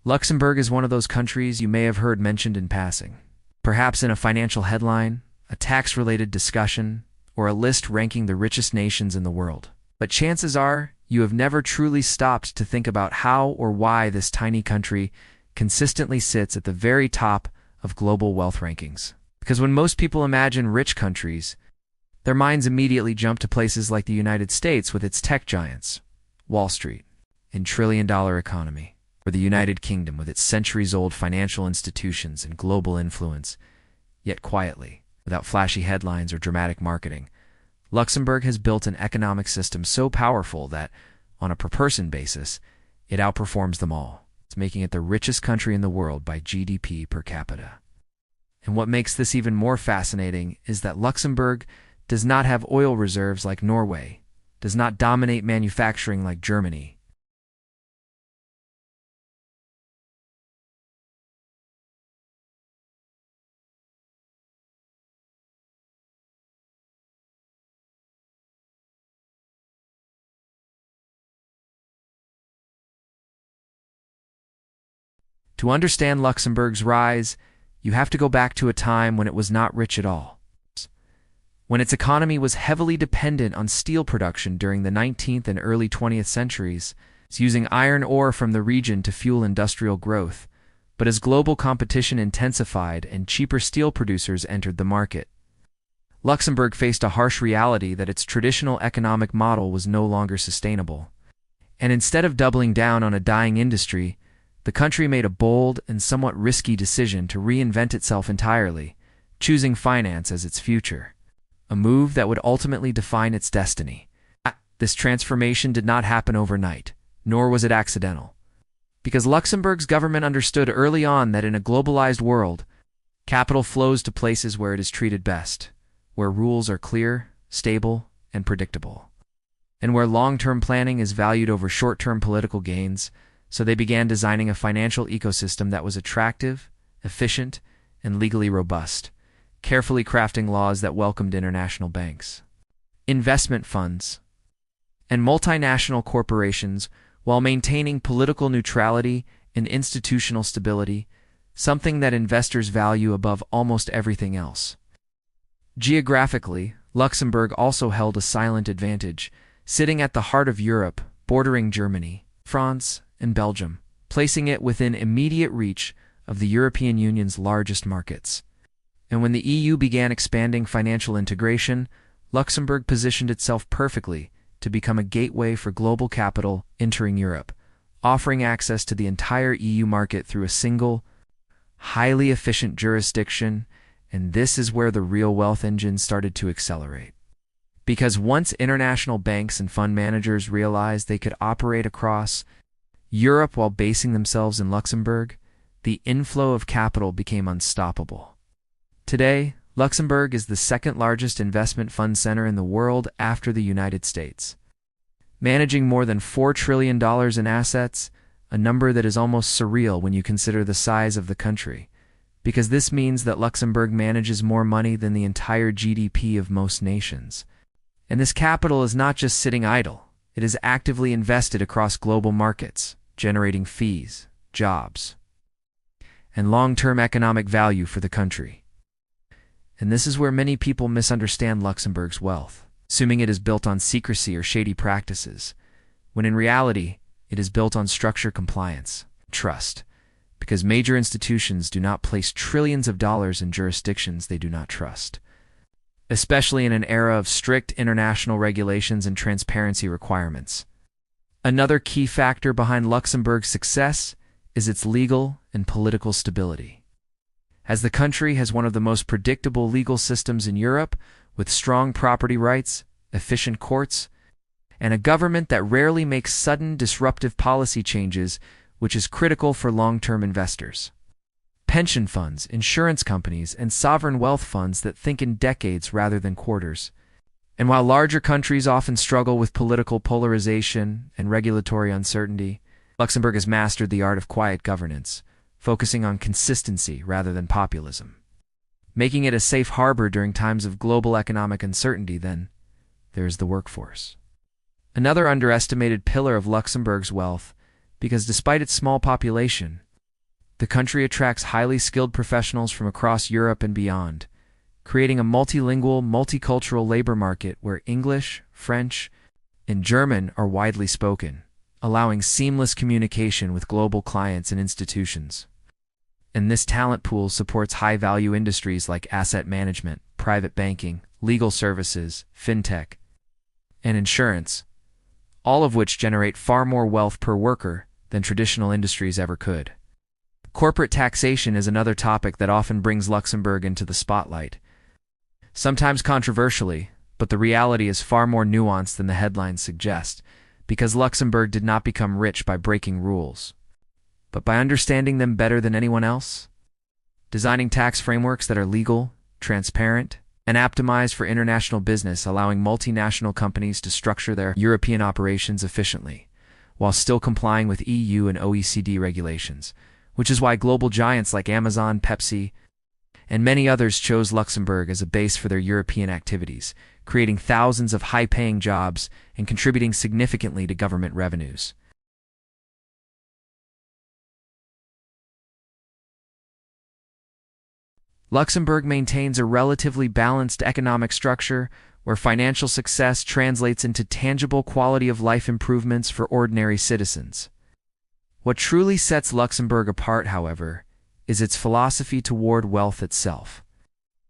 Luxembourg is one of those countries you may have heard mentioned in passing, perhaps in a financial headline, a tax-related discussion, or a list ranking the richest nations in the world. But chances are you have never truly stopped to think about how or why this tiny country consistently sits at the very top of global wealth rankings. Because when most people imagine rich countries, their minds immediately jump to places like the United States with its tech giants, Wall Street, and trillion-dollar economy, or the United Kingdom with its centuries-old financial institutions and global influence. Yet quietly, without flashy headlines or dramatic marketing, Luxembourg has built an economic system so powerful that, on a per-person basis, it outperforms them all. It's making it the richest country in the world by GDP per capita. And what makes this even more fascinating is that Luxembourg does not have oil reserves like Norway, does not dominate manufacturing like Germany. To understand Luxembourg's rise, you have to go back to a time when it was not rich at all. When its economy was heavily dependent on steel production during the 19th and early 20th centuries, using iron ore from the region to fuel industrial growth. But as global competition intensified and cheaper steel producers entered the market, Luxembourg faced a harsh reality that its traditional economic model was no longer sustainable. And instead of doubling down on a dying industry, the country made a bold and somewhat risky decision to reinvent itself entirely, choosing finance as its future, a move that would ultimately define its destiny. This transformation did not happen overnight, nor was it accidental, because Luxembourg's government understood early on that in a globalized world, capital flows to places where it is treated best, where rules are clear, stable, and predictable, and where long-term planning is valued over short-term political gains. So they began designing a financial ecosystem that was attractive, efficient, and legally robust, carefully crafting laws that welcomed international banks, investment funds, and multinational corporations while maintaining political neutrality and institutional stability, something that investors value above almost everything else. Geographically, Luxembourg also held a silent advantage, sitting at the heart of Europe, bordering Germany, France, and Belgium, placing it within immediate reach of the European Union's largest markets. And when the EU began expanding financial integration, Luxembourg positioned itself perfectly to become a gateway for global capital entering Europe, offering access to the entire EU market through a single, highly efficient jurisdiction. And this is where the real wealth engine started to accelerate. Because once international banks and fund managers realized they could operate across Europe while basing themselves in Luxembourg, the inflow of capital became unstoppable. Today, Luxembourg is the second largest investment fund center in the world after the United States, managing more than $4 trillion in assets, a number that is almost surreal when you consider the size of the country, because this means that Luxembourg manages more money than the entire GDP of most nations. And this capital is not just sitting idle, it is actively invested across global markets, generating fees, jobs, and long-term economic value for the country. And this is where many people misunderstand Luxembourg's wealth, assuming it is built on secrecy or shady practices, when in reality, it is built on structure, compliance, trust, because major institutions do not place trillions of dollars in jurisdictions they do not trust, especially in an era of strict international regulations and transparency requirements. Another key factor behind Luxembourg's success is its legal and political stability. As the country has one of the most predictable legal systems in Europe, with strong property rights, efficient courts, and a government that rarely makes sudden disruptive policy changes, which is critical for long-term investors. Pension funds, insurance companies, and sovereign wealth funds that think in decades rather than quarters. And while larger countries often struggle with political polarization and regulatory uncertainty, Luxembourg has mastered the art of quiet governance, focusing on consistency rather than populism, making it a safe harbor during times of global economic uncertainty. Then there's the workforce. Another underestimated pillar of Luxembourg's wealth, because despite its small population, The country attracts highly skilled professionals from across Europe and beyond, creating a multilingual, multicultural labor market where English, French, and German are widely spoken, allowing seamless communication with global clients and institutions. And this talent pool supports high-value industries like asset management, private banking, legal services, fintech, and insurance, all of which generate far more wealth per worker than traditional industries ever could. Corporate taxation is another topic that often brings Luxembourg into the spotlight. Sometimes controversially, but the reality is far more nuanced than the headlines suggest, because Luxembourg did not become rich by breaking rules, but by understanding them better than anyone else, designing tax frameworks that are legal, transparent, and optimized for international business, allowing multinational companies to structure their European operations efficiently, while still complying with EU and OECD regulations, which is why global giants like Amazon, Pepsi, and many others chose Luxembourg as a base for their European activities, creating thousands of high-paying jobs and contributing significantly to government revenues. Luxembourg maintains a relatively balanced economic structure where financial success translates into tangible quality of life improvements for ordinary citizens. What truly sets Luxembourg apart, however, is its philosophy toward wealth itself.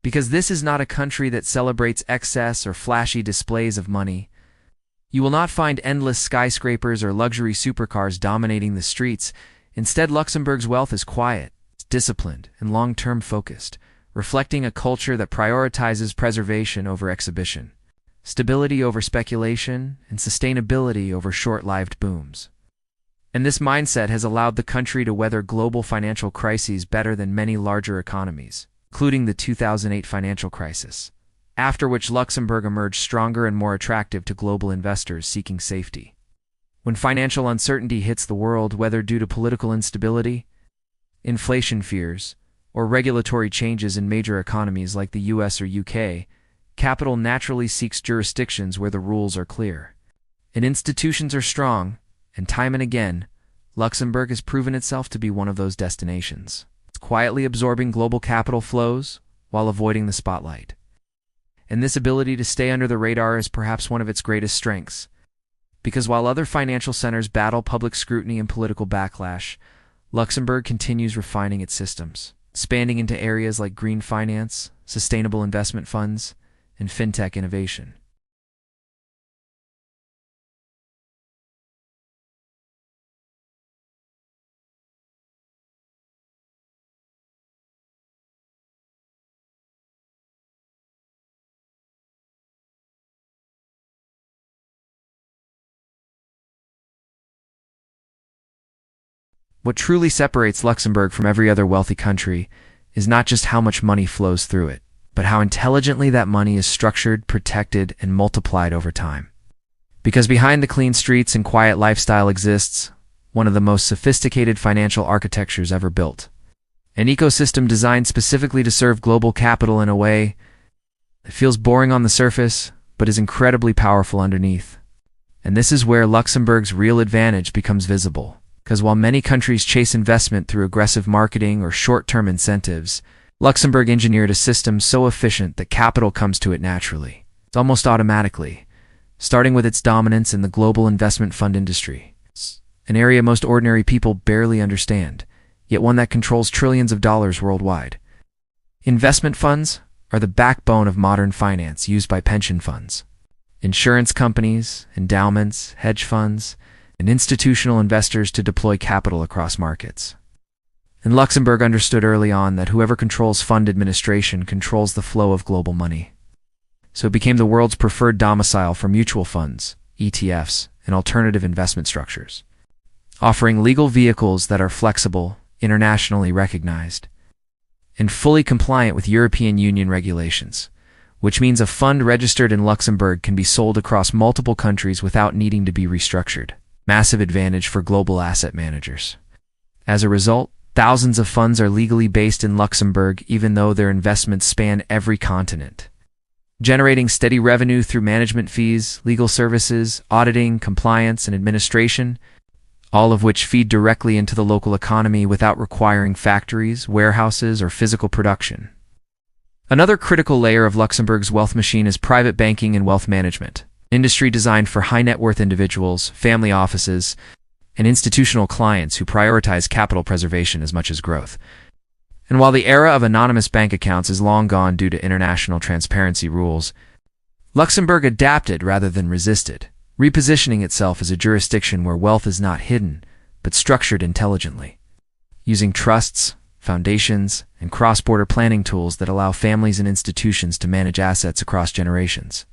Because this is not a country that celebrates excess or flashy displays of money. You will not find endless skyscrapers or luxury supercars dominating the streets. Instead, Luxembourg's wealth is quiet, disciplined, and long-term focused, reflecting a culture that prioritizes preservation over exhibition, stability over speculation, and sustainability over short-lived booms. And this mindset has allowed the country to weather global financial crises better than many larger economies, including the 2008 financial crisis, after which Luxembourg emerged stronger and more attractive to global investors seeking safety. When financial uncertainty hits the world, whether due to political instability, inflation fears, or regulatory changes in major economies like the US or UK, capital naturally seeks jurisdictions where the rules are clear and institutions are strong, and time and again, Luxembourg has proven itself to be one of those destinations. It's quietly absorbing global capital flows while avoiding the spotlight. And this ability to stay under the radar is perhaps one of its greatest strengths, because while other financial centers battle public scrutiny and political backlash, Luxembourg continues refining its systems, expanding into areas like green finance, sustainable investment funds, and fintech innovation. What truly separates Luxembourg from every other wealthy country is not just how much money flows through it, but how intelligently that money is structured, protected, and multiplied over time. Because behind the clean streets and quiet lifestyle exists one of the most sophisticated financial architectures ever built. An ecosystem designed specifically to serve global capital in a way that feels boring on the surface, but is incredibly powerful underneath. And this is where Luxembourg's real advantage becomes visible. Because while many countries chase investment through aggressive marketing or short-term incentives, Luxembourg engineered a system so efficient that capital comes to it naturally. It's almost automatically, starting with its dominance in the global investment fund industry. It's an area most ordinary people barely understand, yet one that controls trillions of dollars worldwide. Investment funds are the backbone of modern finance used by pension funds, insurance companies, endowments, hedge funds, and institutional investors to deploy capital across markets. And Luxembourg understood early on that whoever controls fund administration controls the flow of global money. So it became the world's preferred domicile for mutual funds, ETFs, and alternative investment structures, offering legal vehicles that are flexible, internationally recognized, and fully compliant with European Union regulations, which means a fund registered in Luxembourg can be sold across multiple countries without needing to be restructured. Massive advantage for global asset managers. As a result, thousands of funds are legally based in Luxembourg even though their investments span every continent, generating steady revenue through management fees, legal services, auditing, compliance, and administration, all of which feed directly into the local economy without requiring factories, warehouses, or physical production. Another critical layer of Luxembourg's wealth machine is private banking and wealth management, industry designed for high-net-worth individuals, family offices, and institutional clients who prioritize capital preservation as much as growth. And while the era of anonymous bank accounts is long gone due to international transparency rules, Luxembourg adapted rather than resisted, repositioning itself as a jurisdiction where wealth is not hidden, but structured intelligently, using trusts, foundations, and cross-border planning tools that allow families and institutions to manage assets across generations.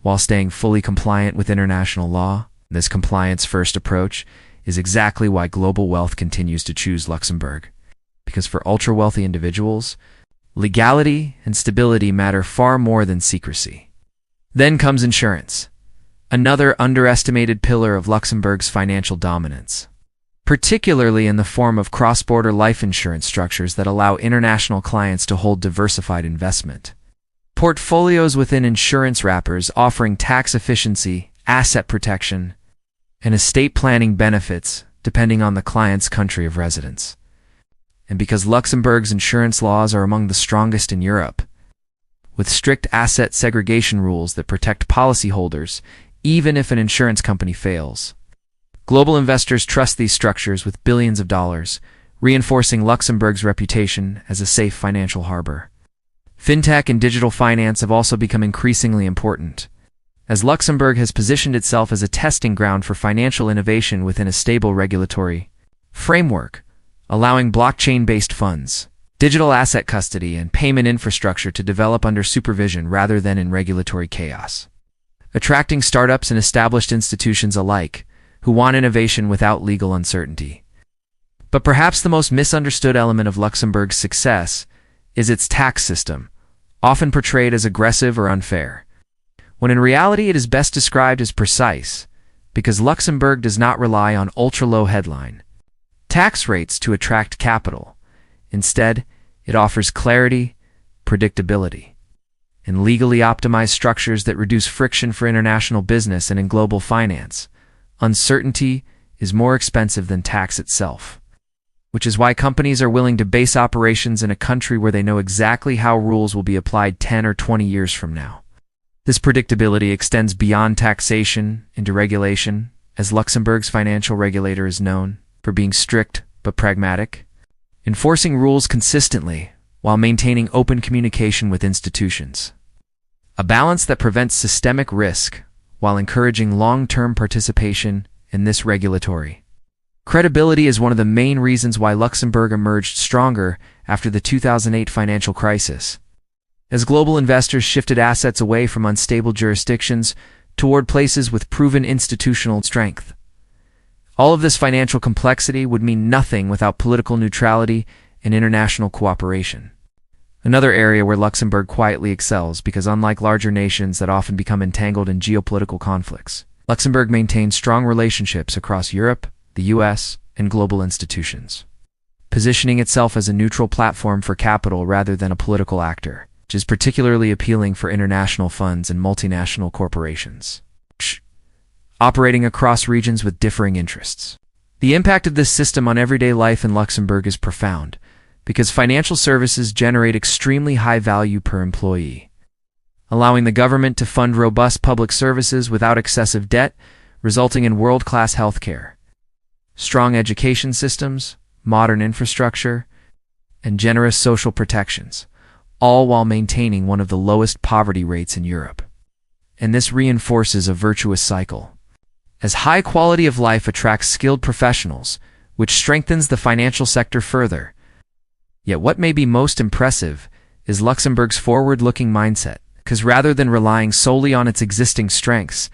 While staying fully compliant with international law, this compliance-first approach is exactly why global wealth continues to choose Luxembourg. Because for ultra-wealthy individuals, legality and stability matter far more than secrecy. Then comes insurance, another underestimated pillar of Luxembourg's financial dominance, particularly in the form of cross-border life insurance structures that allow international clients to hold diversified investment portfolios within insurance wrappers, offering tax efficiency, asset protection, and estate planning benefits depending on the client's country of residence. And because Luxembourg's insurance laws are among the strongest in Europe, with strict asset segregation rules that protect policyholders even if an insurance company fails, global investors trust these structures with billions of dollars, reinforcing Luxembourg's reputation as a safe financial harbor. Fintech and digital finance have also become increasingly important, as Luxembourg has positioned itself as a testing ground for financial innovation within a stable regulatory framework, allowing blockchain-based funds, digital asset custody, and payment infrastructure to develop under supervision rather than in regulatory chaos, attracting startups and established institutions alike who want innovation without legal uncertainty. But perhaps the most misunderstood element of Luxembourg's success is its tax system, often portrayed as aggressive or unfair, when in reality it is best described as precise, because Luxembourg does not rely on ultra-low headline tax rates to attract capital. Instead, it offers clarity, predictability, and legally optimized structures that reduce friction for international business and in global finance. Uncertainty is more expensive than tax itself, which is why companies are willing to base operations in a country where they know exactly how rules will be applied 10 or 20 years from now. This predictability extends beyond taxation into regulation, as Luxembourg's financial regulator is known for being strict but pragmatic, enforcing rules consistently while maintaining open communication with institutions. A balance that prevents systemic risk while encouraging long-term participation in this regulatory credibility is one of the main reasons why Luxembourg emerged stronger after the 2008 financial crisis, as global investors shifted assets away from unstable jurisdictions toward places with proven institutional strength. All of this financial complexity would mean nothing without political neutrality and international cooperation. Another area where Luxembourg quietly excels because, unlike larger nations that often become entangled in geopolitical conflicts, Luxembourg maintains strong relationships across Europe, the US, and global institutions, positioning itself as a neutral platform for capital rather than a political actor, which is particularly appealing for international funds and multinational corporations operating across regions with differing interests. The impact of this system on everyday life in Luxembourg is profound, because financial services generate extremely high value per employee, allowing the government to fund robust public services without excessive debt, resulting in world-class healthcare, strong education systems, modern infrastructure, and generous social protections, all while maintaining one of the lowest poverty rates in Europe. And this reinforces a virtuous cycle, as high quality of life attracts skilled professionals, which strengthens the financial sector further. Yet what may be most impressive is Luxembourg's forward-looking mindset, because rather than relying solely on its existing strengths,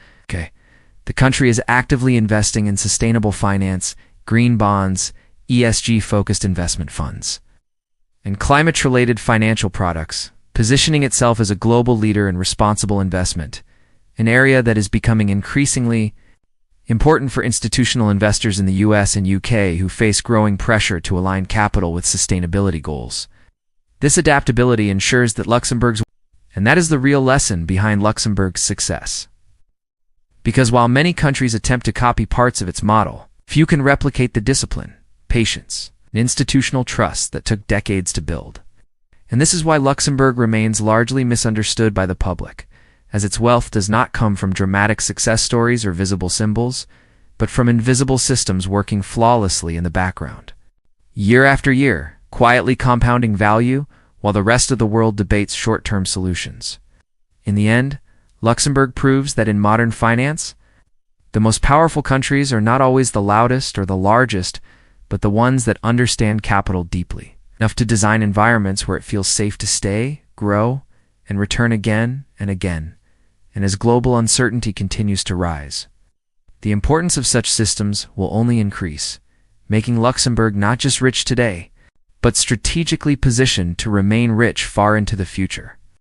the country is actively investing in sustainable finance, green bonds, ESG-focused investment funds, and climate-related financial products, positioning itself as a global leader in responsible investment, an area that is becoming increasingly important for institutional investors in the US and UK who face growing pressure to align capital with sustainability goals. This adaptability ensures that and that is the real lesson behind Luxembourg's success. Because while many countries attempt to copy parts of its model, Few can replicate the discipline, patience, and institutional trust that took decades to build. And this is why Luxembourg remains largely misunderstood by the public, as its wealth does not come from dramatic success stories or visible symbols, but from invisible systems working flawlessly in the background. Year after year, quietly compounding value, while the rest of the world debates short-term solutions. In the end, Luxembourg proves that in modern finance, the most powerful countries are not always the loudest or the largest, but the ones that understand capital deeply, enough to design environments where it feels safe to stay, grow, and return again and again, and as global uncertainty continues to rise. The importance of such systems will only increase, making Luxembourg not just rich today, but strategically positioned to remain rich far into the future.